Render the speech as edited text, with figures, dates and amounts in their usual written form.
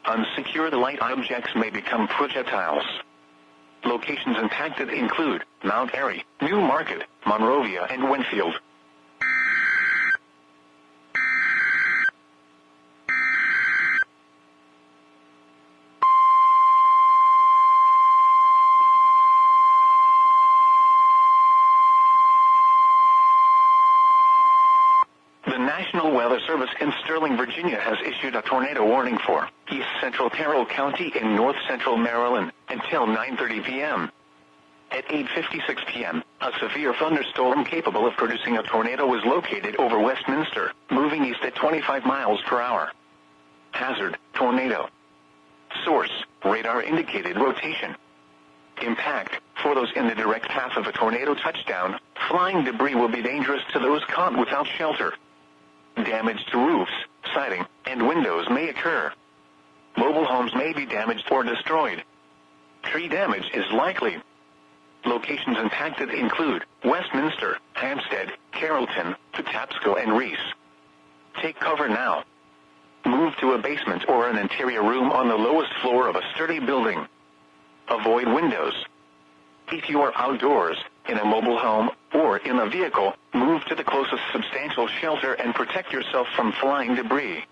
Unsecure the light objects may become projectiles. Locations impacted include Mount Airy, New Market, Monrovia and Winfield. The National Weather Service in Sterling, Virginia has issued a tornado warning for East Central Carroll County in North Central Maryland until 9:30 p.m. At 8:56 p.m., a severe thunderstorm capable of producing a tornado was located over Westminster, moving east at 25 miles per hour. Hazard, tornado. Source, radar indicated rotation. Impact, for those in the direct path of a tornado touchdown, flying debris will be dangerous to those caught without shelter. Damage to roofs, siding, and windows may occur. Mobile homes may be damaged or destroyed. Tree damage is likely. Locations impacted include Westminster, Hampstead, Carrollton, Patapsco and Reese. Take cover now. Move to a basement or an interior room on the lowest floor of a sturdy building. Avoid windows. If you are outdoors, in a mobile home, or in a vehicle, move to the closest substantial shelter and protect yourself from flying debris.